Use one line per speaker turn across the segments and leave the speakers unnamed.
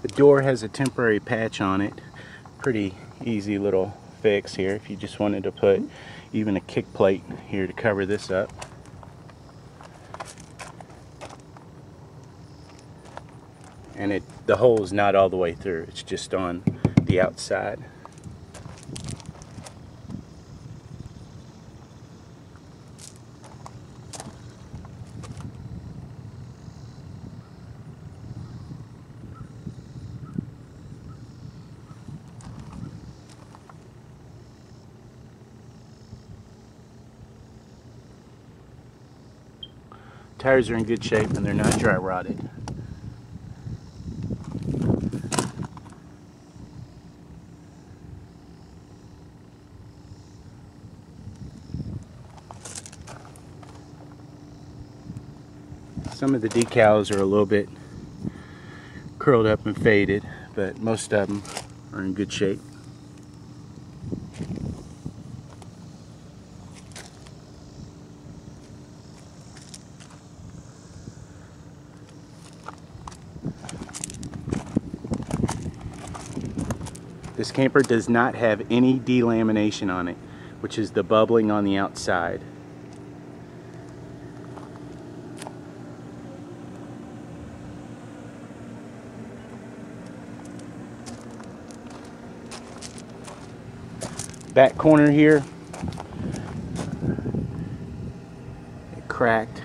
The door has a temporary patch on it. Pretty easy little fix here if you just wanted to put even a kick plate here to cover this up. And the hole is not all the way through, it's just on the outside. Tires are in good shape and they're not dry rotted. Some of the decals are a little bit curled up and faded, but most of them are in good shape. This camper does not have any delamination on it, which is the bubbling on the outside. Back corner here, it cracked.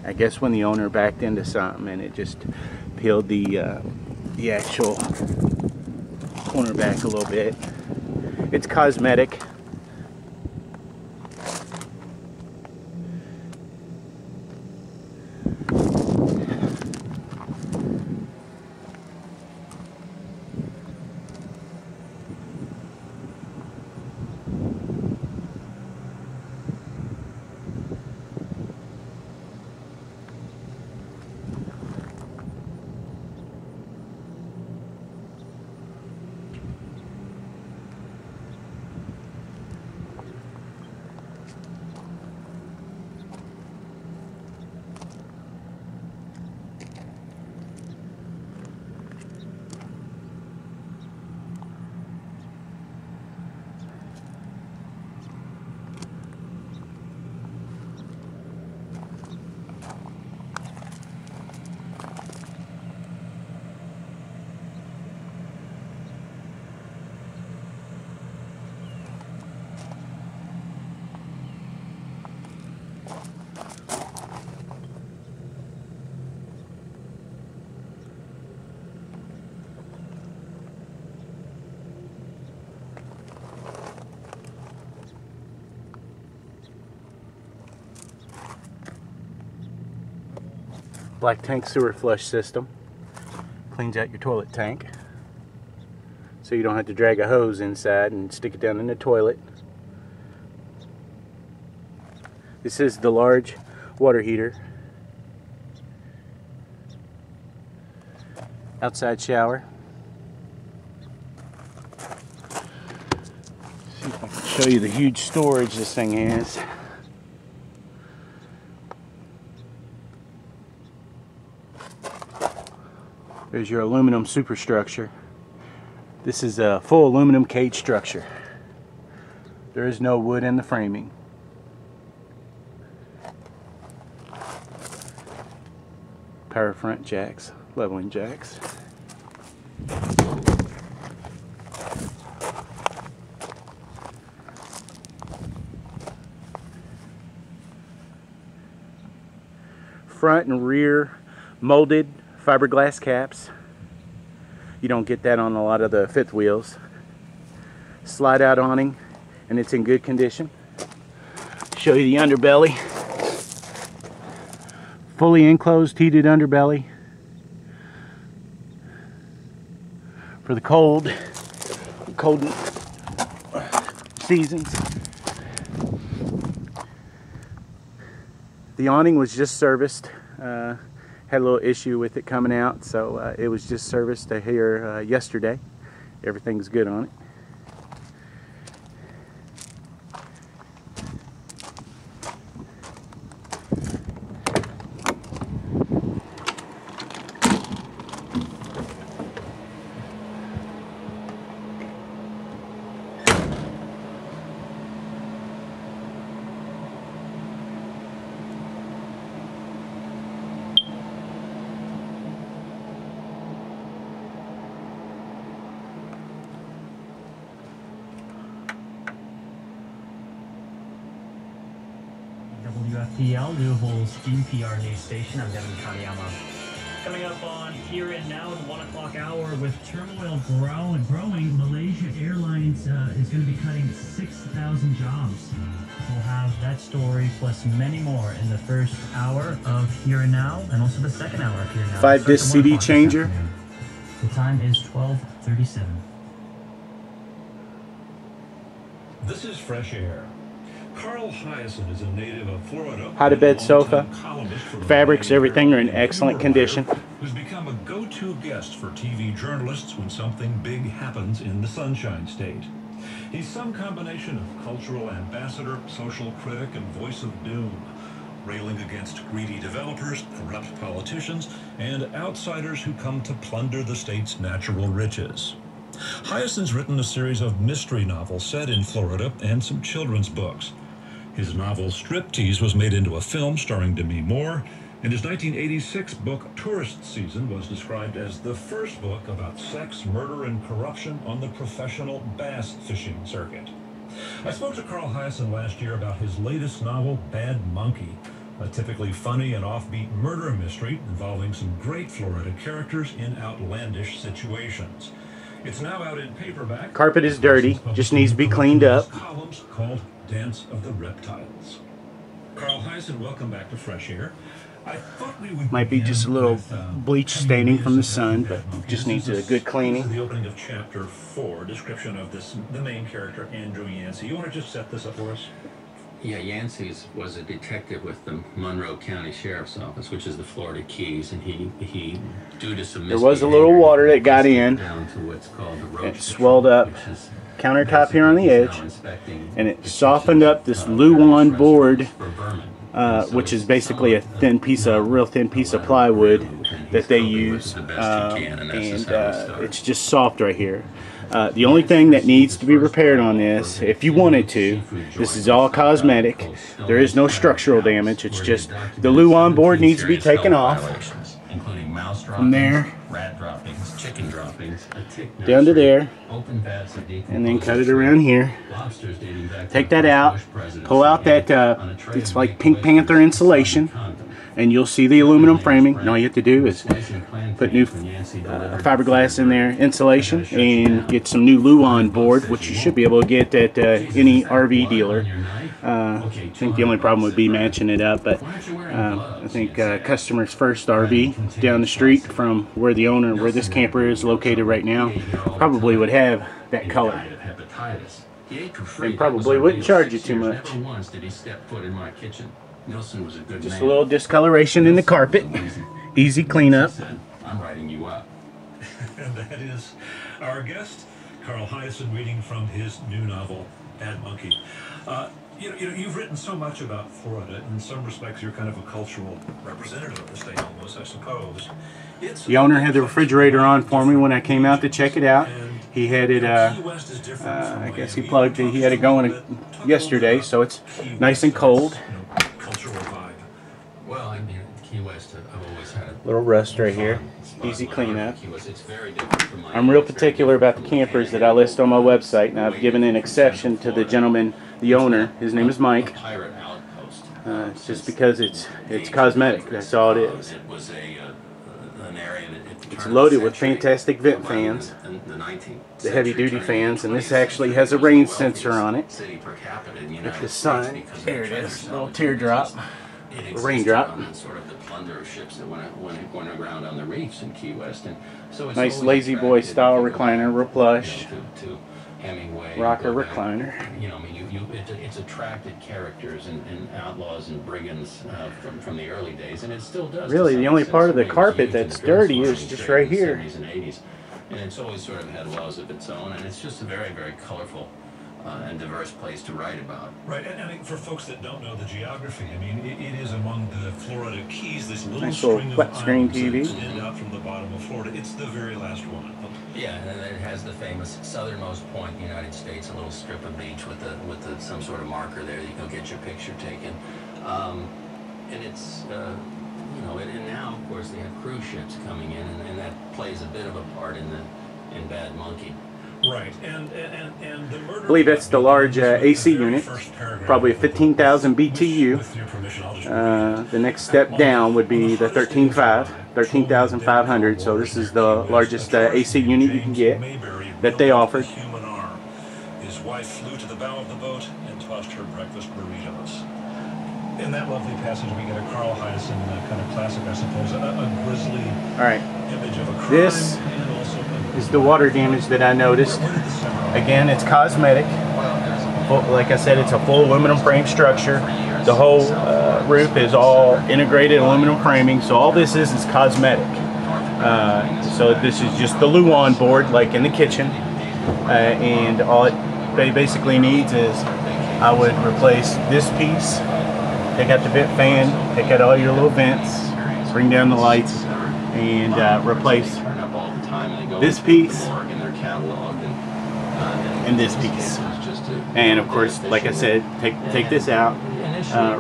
I guess when the owner backed into something and it just peeled the actual corner back a little bit. It's cosmetic. Black tank sewer flush system. Cleans out your toilet tank, so you don't have to drag a hose inside and stick it down in the toilet. This is the large water heater. Outside shower. See if I can show you the huge storage this thing has. There's your aluminum superstructure. This is a full aluminum cage structure. There is no wood in the framing. Power front jacks, leveling jacks. Front and rear molded fiberglass caps. You don't get that on a lot of the fifth wheels. Slide out awning, and it's in good condition. Show you the underbelly. Fully enclosed heated underbelly for the cold seasons. The awning was just serviced. Had a little issue with it coming out, so it was just serviced here yesterday. Everything's good on it.
WLPL, Louisville's NPR news station. I'm Devin Kaneyama. Coming up on Here and Now in the 1 o'clock hour, with turmoil growing, Malaysia Airlines is going to be cutting 6,000 jobs. We'll have that story plus many more in the first hour of Here and Now, and also the second hour of Here and Now.
5-disc CD changer.
The time is 12:37.
This is Fresh Air. Carl Hyacin is a native of Florida.
Hide-to-bed sofa. Fabrics, everything are in excellent condition.
Who's become a go-to guest for TV journalists when something big happens in the Sunshine State. He's some combination of cultural ambassador, social critic, and voice of doom, railing against greedy developers, corrupt politicians, and outsiders who come to plunder the state's natural riches. Hyacin's written a series of mystery novels set in Florida and some children's books. His novel Striptease was made into a film starring Demi Moore, and his 1986 book Tourist Season was described as the first book about sex, murder, and corruption on the professional bass fishing circuit. I spoke to Carl Hyacin last year about his latest novel, Bad Monkey, a typically funny and offbeat murder mystery involving some great Florida characters in outlandish situations. It's now out in paperback.
Carpet is dirty, just needs to be cleaned up.
Columns called Dance of the Reptiles. Carl Hyacin, welcome back to Fresh Air. I thought we would
Might be just a little bleach staining from the sun, but just needs a good cleaning.
The opening of chapter 4, description of the main character, Andrew Yancey. You want to just set this up for us?
Yeah, Yancey was a detective with the Monroe County Sheriff's Office, which is the Florida Keys, and he due to some
there was a little water that got in.
Down to what's called the roach
it swelled up countertop here on the edge, and it softened up this Luan board, which is basically a real thin piece of plywood that they use, and it's just soft right here. The only thing that needs to be repaired on this, if you wanted to, this is all cosmetic. There is no structural damage. It's just the Luan board needs to be taken off from there
chicken droppings,
down to there, and then cut it around here. Take that out, pull out that it's like Pink Panther insulation, and you'll see the aluminum framing. And all you have to do is put new fiberglass in there, insulation, and get some new Luan board, which you should be able to get at any RV dealer. I think the only problem would be matching it up, but I think Customers First RV down the street from where this camper is located right now probably would have that color. And probably wouldn't charge you too much. Just a little discoloration in the carpet. Easy cleanup.
I'm writing you up.
And that is our guest, Carl Hyacin, reading from his new novel, Bad Monkey. You've written so much about Florida. In some respects, you're kind of a cultural representative of the state, almost, I suppose.
The owner had the refrigerator on for me when I came out to check it out. He had it, I guess he plugged it. He had it going yesterday, so it's nice and cold.
Cultural vibe.
Well, I mean, Key West, I've always had a
little rust right here. Easy cleanup.
It's very different from my
I'm real particular about the campers that I list on my website, and I've given an exception to the gentleman, the owner. His name is Mike.
pirate outpost.
It's just because it's cosmetic. That's all it is.
It was an area that
it's loaded with fantastic vent fans, the heavy-duty fans, and this actually has a rain sensor on it. If the sun, there it is, a little teardrop, a raindrop.
Sort of the plunder of ships that went around on the reefs in Key West, and so it's
nice lazy boy style recliner, real plush.
To Hemingway,
rocker recliner.
You know, I mean, it's attracted characters and outlaws and brigands from the early days, and it still does.
Really, the only part of the carpet that's dirty is just right here.
And 80s, and it's always sort of had laws of its own, and it's just a very, very colorful and diverse place to write about.
Right, and I mean, for folks that don't know the geography, I mean, it is among the Florida Keys, this little
nice
string
flat
of
screen
islands
TV.
that extend out from the bottom of Florida. It's the very last one.
Yeah, and then it has the famous southernmost point in the United States, a little strip of beach with some sort of marker there. You can get your picture taken, and it's and now of course they have cruise ships coming in, and that plays a bit of a part in Bad Monkey.
Right, and the murder.
I believe that's the large AC unit, probably a 15,000 BTU.
With your permission, I'll just
The next step down would be the 13,500. So this is the largest AC unit you can get that they offered.
Human arm. His wife flew to the bow of the boat and tossed her breakfast burritos. In that lovely passage, we get a Carl Hyacin kind of classic, I suppose, a grisly image of a crime.
This
and also
is the water damage that I noticed. Again, it's cosmetic. Like I said, it's a full aluminum frame structure. The whole roof is all integrated aluminum framing, so all this is cosmetic. So this is just the Luan board, like in the kitchen, and all it basically needs is, I would replace this piece, take out the vent fan, take out all your little vents, bring down the lights, and replace this piece and this piece. And of course, like I said, take this out.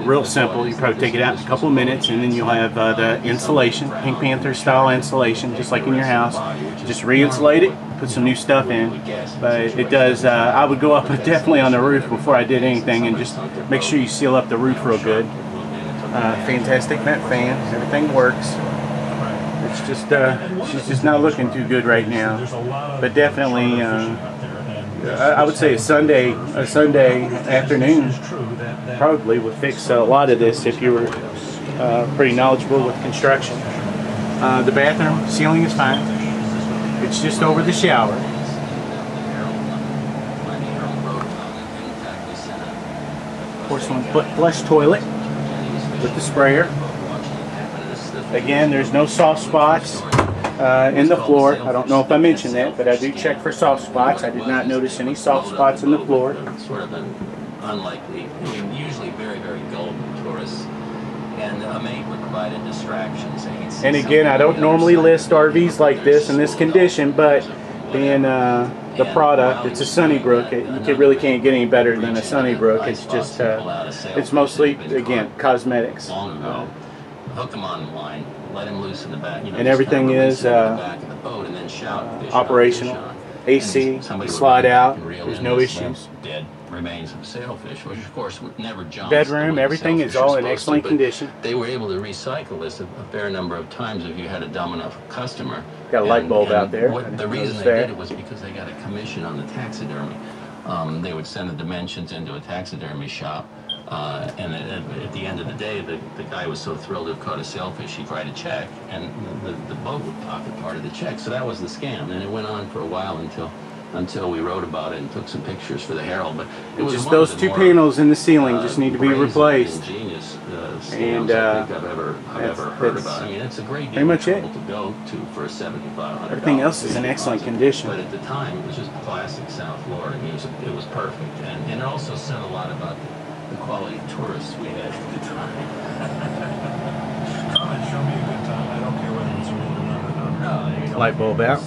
Real simple. You probably take it out in a couple of minutes, and then you'll have the insulation, Pink Panther style insulation, just like in your house. Just re-insulate it, put some new stuff in. But it does. I would go up definitely on the roof before I did anything, and just make sure you seal up the roof real good. Fantastic vent fan. Everything works. It's just she's just not looking too good right now. But definitely. I would say a Sunday afternoon probably would fix a lot of this if you were pretty knowledgeable with construction. The bathroom ceiling is fine. It's just over the shower. Porcelain flush toilet with the sprayer. Again, there's no soft spots in the floor. I don't know if I mentioned that, but I do check for soft spots. I did not notice any soft spots in the floor.
Sort of an unlikely, I mean, usually very, very golden tourists. And a maid would provide a distraction.
And again, I don't normally list RVs like this in this condition, but being the product, it's a Sunnybrook. You really can't get any better than a Sunnybrook. It's just, it's mostly, again, cosmetics.
Long ago, hook them on the line. Let him loose in the back, you know,
and everything is operational. AC, slide out. There's no issues.
Dead remains of sailfish, which of course would never jump.
Bedroom, everything is all in excellent condition.
They were able to recycle this a fair number of times if you had a dumb enough customer.
Got a light bulb out there.
The reason they did it was because they got a commission on the taxidermy. They would send the dimensions into a taxidermy shop. And at the end of the day, the guy was so thrilled to have caught a sailfish, he'd write a check, and the boat would pocket part of the check. So that was the scam, and it went on for a while until we wrote about it and took some pictures for the Herald. But it was
just those two panels in the ceiling just need to be replaced.
Ingenious
and
I think I've ever heard about. I mean, it's a great deal of trouble to go to for a $7,500.
Everything else is in excellent condition.
But at the time, it was just classic South Florida. I mean, it was perfect, and it also said a lot about the quality of tourists we had at the time.
Come and show me a good time. I don't care whether it's real or not.
Light bulb out.